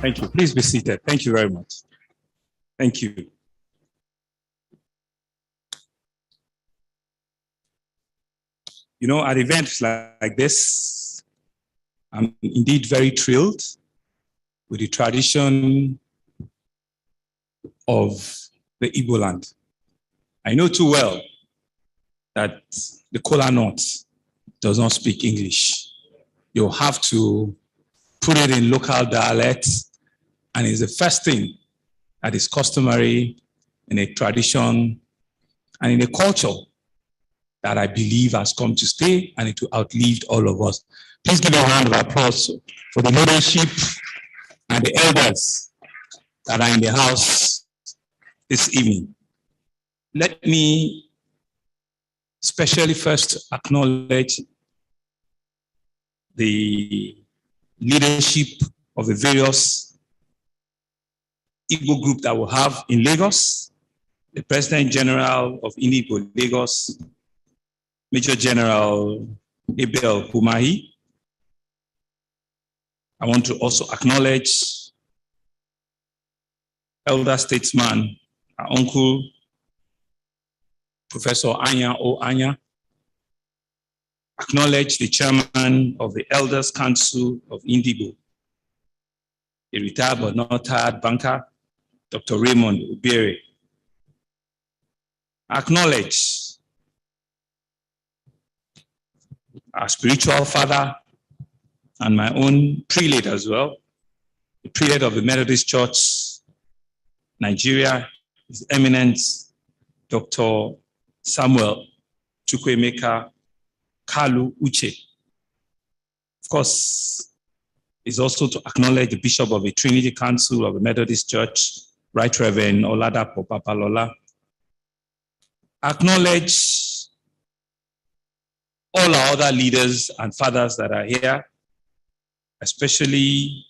Thank you. Please be seated. Thank you very much. Thank you. You know, at events like this, I'm indeed very thrilled with the tradition of the Igbo land. I know too well that the Kola North does not speak English. You'll have to put it in local dialect, and it's the first thing that is customary in a tradition and in a culture that I believe has come to stay and it will outlive all of us. Please give a round of applause for the leadership and the elders that are in the house this evening. Let me especially first acknowledge the leadership of the various Igbo group that we have in Lagos, the President General of Igbo Lagos, Major General Abel Pumahi. I want to also acknowledge elder statesman, our uncle, Professor Anya O. Anya. Acknowledge the chairman of the Elders Council of Indigo, a retired but not tired banker, Dr. Raymond Ubere. Acknowledge our spiritual father and my own prelate as well, the prelate of the Methodist Church, Nigeria, His Eminence, Dr. Samuel Chukwuemeka Kalu Uche. Of course, is also to acknowledge the Bishop of the Trinity Council of the Methodist Church, Right Reverend Oladapo Papalola. Acknowledge all our other leaders and fathers that are here, especially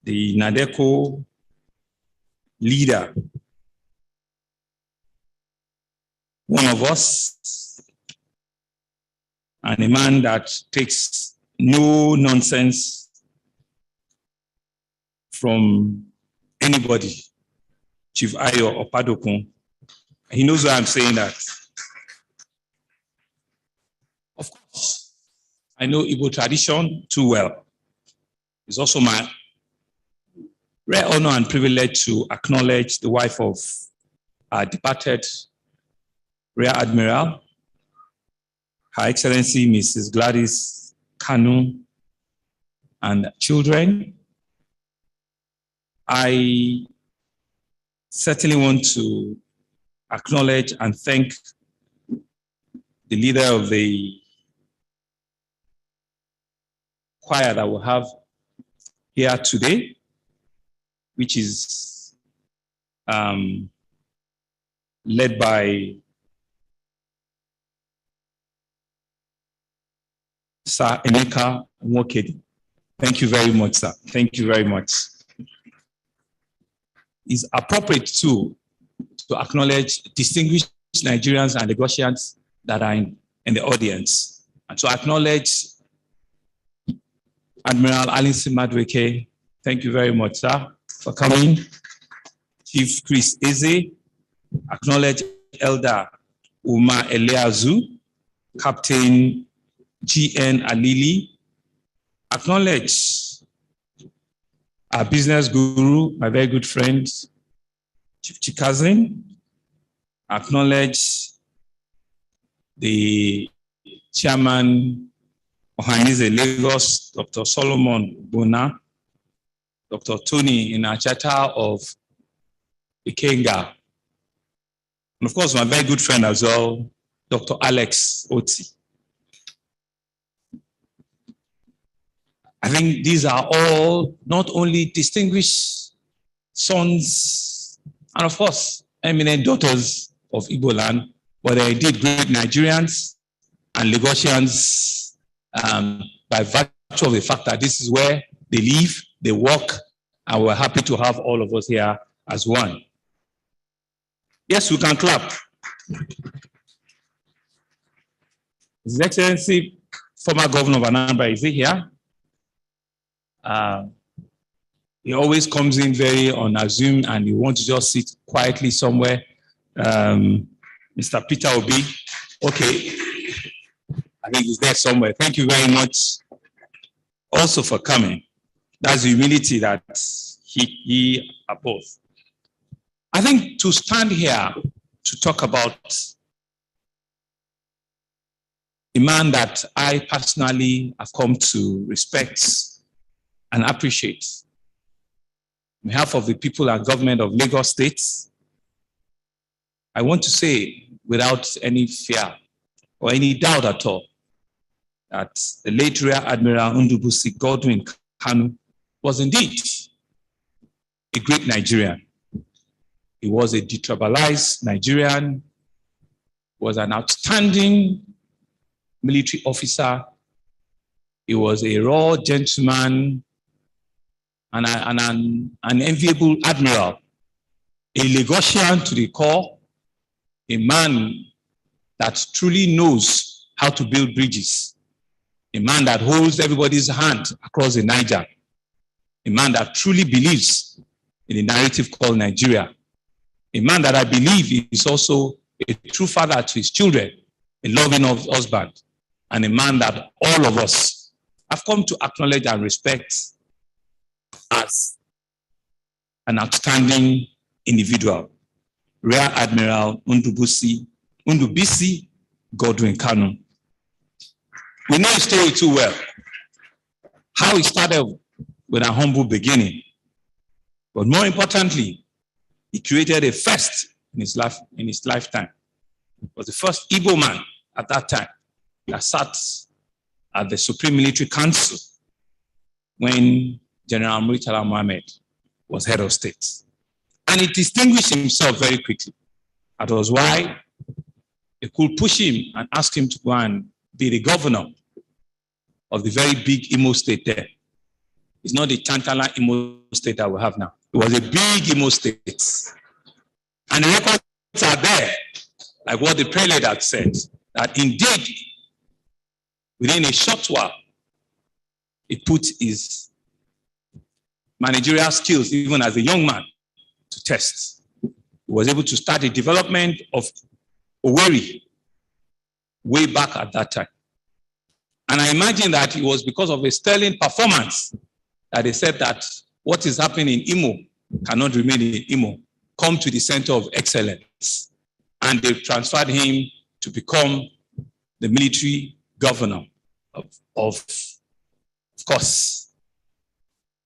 the NADECO leader, one of us, and a man that takes no nonsense from anybody, Chief Ayo Opadokun. He knows why I'm saying that. Of course, I know Igbo tradition too well. It's also my rare honor and privilege to acknowledge the wife of our departed Rear Admiral, Her Excellency Mrs. Gladys Kanu, and children. I certainly want to acknowledge and thank the leader of the choir that we have here today, which is led by Sir Emeka Nwokedi. Thank you very much, sir. Thank you very much. It's appropriate too to acknowledge distinguished Nigerians and negotiants that are in the audience. And to acknowledge Admiral Alison Madweke. Thank you very much, sir, for coming. Chief Chris Eze. Acknowledge Elder Uma Eleazu, Captain G.N. Alili. Acknowledge our business guru, my very good friend, Chief Chikazin. Acknowledge the chairman of Ohanize Lagos, Dr. Solomon Bona, Dr. Tony Inachata of Ikenga, and of course my very good friend as well, Dr. Alex Oti. I think these are all not only distinguished sons and of course eminent daughters of Igbo land, but they indeed great Nigerians and Lagosians by virtue of the fact that this is where they live, they work, and we're happy to have all of us here as one. Yes, we can clap. His Excellency, former Governor of Anambra, is he here? He always comes in very unassumed and he wants to just sit quietly somewhere. Mr. Peter Obi, okay, I think he's there somewhere. Thank you very much also for coming. That's the humility that he above. I think to stand here to talk about a man that I personally have come to respect and appreciate, on behalf of the people and government of Lagos State, I want to say without any fear or any doubt at all that the late Rear Admiral Ndubuisi Kanu was indeed a great Nigerian. He was a detribalized Nigerian, was an outstanding military officer. He was a raw gentleman and an enviable admiral, a Lagosian to the core, a man that truly knows how to build bridges, a man that holds everybody's hand across the Niger, a man that truly believes in the narrative called Nigeria, a man that I believe is also a true father to his children, a loving husband, and a man that all of us have come to acknowledge and respect as an outstanding individual, Rear Admiral Ndubuisi Kanu. We know his story too well. How he started with a humble beginning, but more importantly, he created a first in his lifetime. He was the first Igbo man at that time that sat at the Supreme Military Council when General Murtala Mohammed was head of state. And he distinguished himself very quickly. That was why they could push him and ask him to go and be the governor of the very big Imo state there. It's not the Tantala Imo state that we have now. It was a big Imo state. And the records are there, like what the prelate had said, that indeed, within a short while, he put his managerial skills, even as a young man, to test. He was able to start the development of Owerri way back at that time. And I imagine that it was because of a sterling performance that they said that what is happening in Imo cannot remain in Imo. Come to the center of excellence. And they transferred him to become the military governor of course,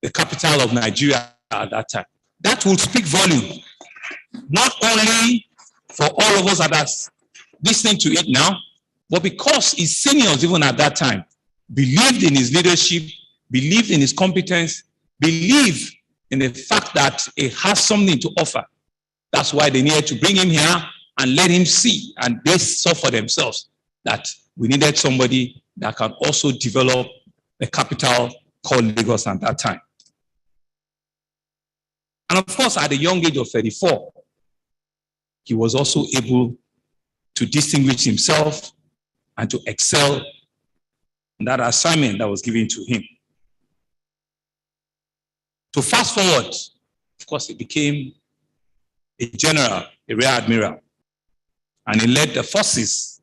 the capital of Nigeria at that time. That will speak volume, not only for all of us that are listening to it now, but because his seniors, even at that time, believed in his leadership, believed in his competence, believed in the fact that he has something to offer. That's why they needed to bring him here and let him see, and they saw for themselves that we needed somebody that can also develop a capital called Lagos at that time. And of course, at the young age of 34, he was also able to distinguish himself and to excel in that assignment that was given to him. To fast forward, of course, he became a general, a rear admiral, and he led the forces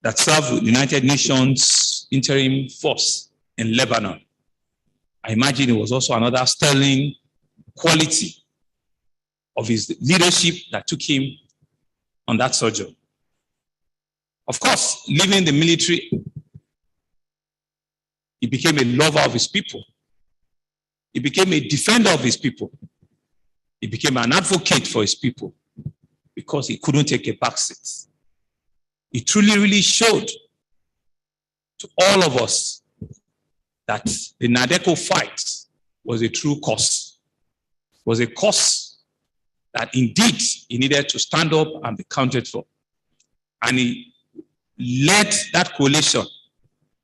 that served with the United Nations interim force in Lebanon. I imagine it was also another sterling quality of his leadership that took him on that sojourn. Of course, leaving the military, he became a lover of his people. He became a defender of his people. He became an advocate for his people because he couldn't take a backseat. He truly, really showed to all of us that the NADECO fight was a true cause, was a cause that indeed he needed to stand up and be counted for. And he led that coalition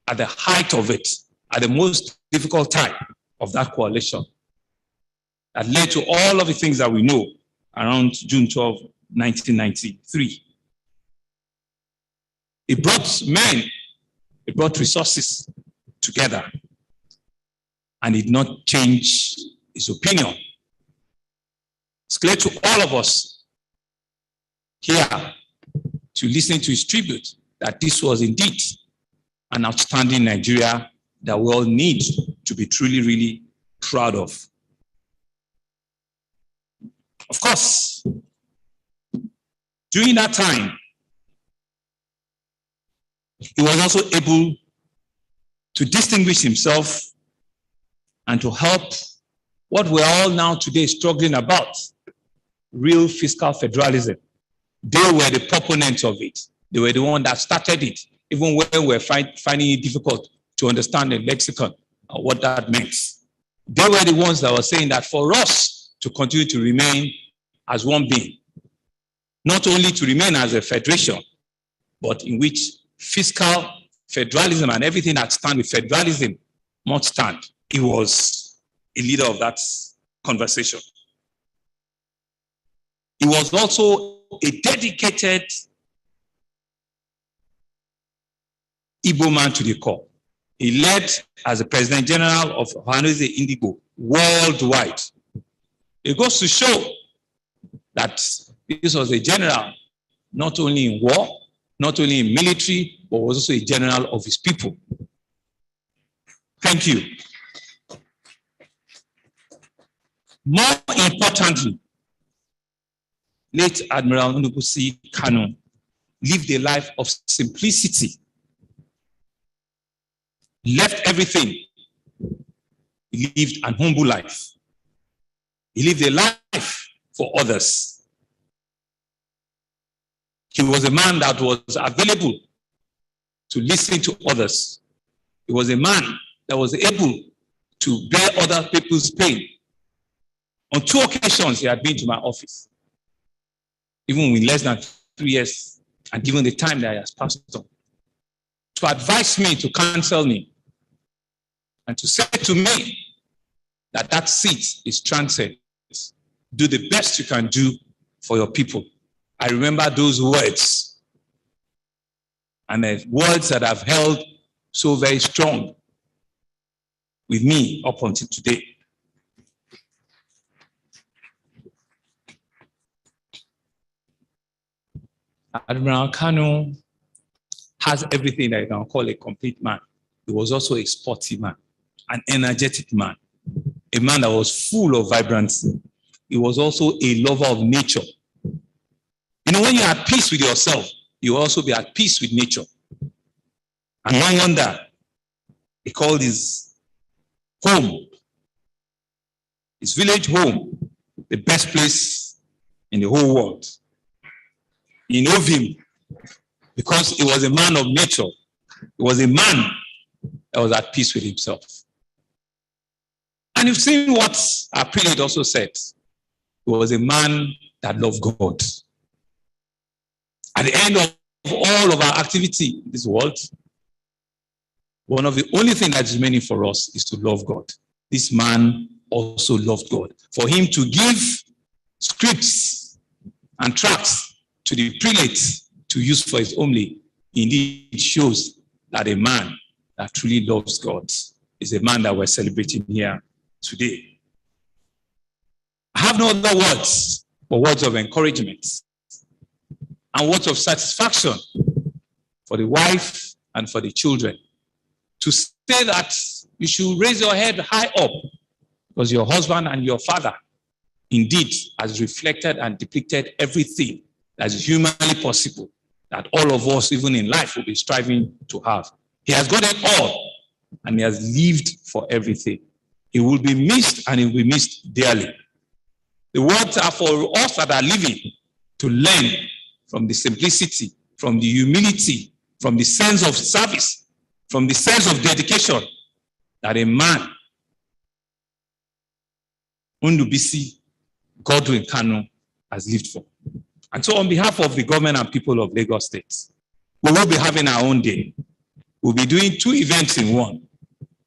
at the height of it, at the most difficult time of that coalition, that led to all of the things that we know around June 12, 1993. It brought men, it brought resources together, and it did not change his opinion. It's clear to all of us here to listen to his tribute that this was indeed an outstanding Nigeria that we all need to be truly, really proud of. Of course, during that time, he was also able to distinguish himself and to help what we're all now today struggling about, real fiscal federalism. They were the proponents of it. They were the one that started it, even when we're finding it difficult to understand the lexicon or what that meant. They were the ones that were saying that for us to continue to remain as one being, not only to remain as a federation, but in which fiscal federalism and everything that stands with federalism must stand. He was a leader of that conversation. He was also a dedicated Igbo man to the core. He led as the President General of Ohanaeze Ndigbo worldwide. It goes to show that this was a general, not only in war, not only in military, but was also a general of his people. Thank you. More importantly, late Admiral Ndubuisi Kanu lived a life of simplicity, left everything. He lived an humble life. He lived a life for others. He was a man that was available to listen to others. He was a man that was able to bear other people's pain. On 2 occasions, he had been to my office, even with less than 3 years, and given the time that he has passed on, to advise me, to counsel me, and to say to me that that seat is transient. Do the best you can do for your people. I remember those words, and the words that I've held so very strong with me up until today. Admiral Kanu has everything that you can call a complete man. He was also a sporty man, an energetic man, a man that was full of vibrancy. He was also a lover of nature. You know, when you're at peace with yourself, you will also be at peace with nature. And no wonder he called his home, his village home, the best place in the whole world. You know him because he was a man of nature. He was a man that was at peace with himself. And you've seen what our prelate also said. He was a man that loved God. At the end of all of our activity in this world, one of the only things that's remaining for us is to love God. This man also loved God. For him to give scripts and tracts to the prelate to use for his homily, indeed shows that a man that truly loves God is a man that we're celebrating here today. I have no other words but words of encouragement and words of satisfaction for the wife and for the children to say that you should raise your head high up because your husband and your father indeed has reflected and depicted everything that is humanly possible that all of us, even in life, will be striving to have. He has got it all, and he has lived for everything. He will be missed, and he will be missed dearly. The words are for us that are living to learn from the simplicity, from the humility, from the sense of service, from the sense of dedication that a man, Ndubuisi Godwin Kanu, has lived for. And so on behalf of the government and people of Lagos State, we will be having our own day. We'll be doing 2 events in one.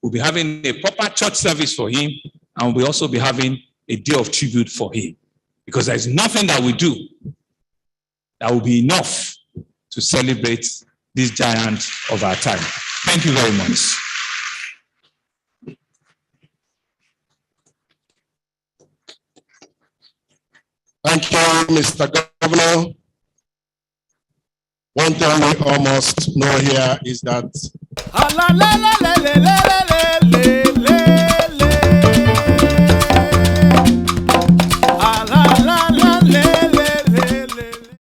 We'll be having a proper church service for him, and we'll also be having a day of tribute for him. Because there's nothing that we do that will be enough to celebrate this giant of our time. Thank you very much. Thank you, Mr. Governor. One thing we almost know here is that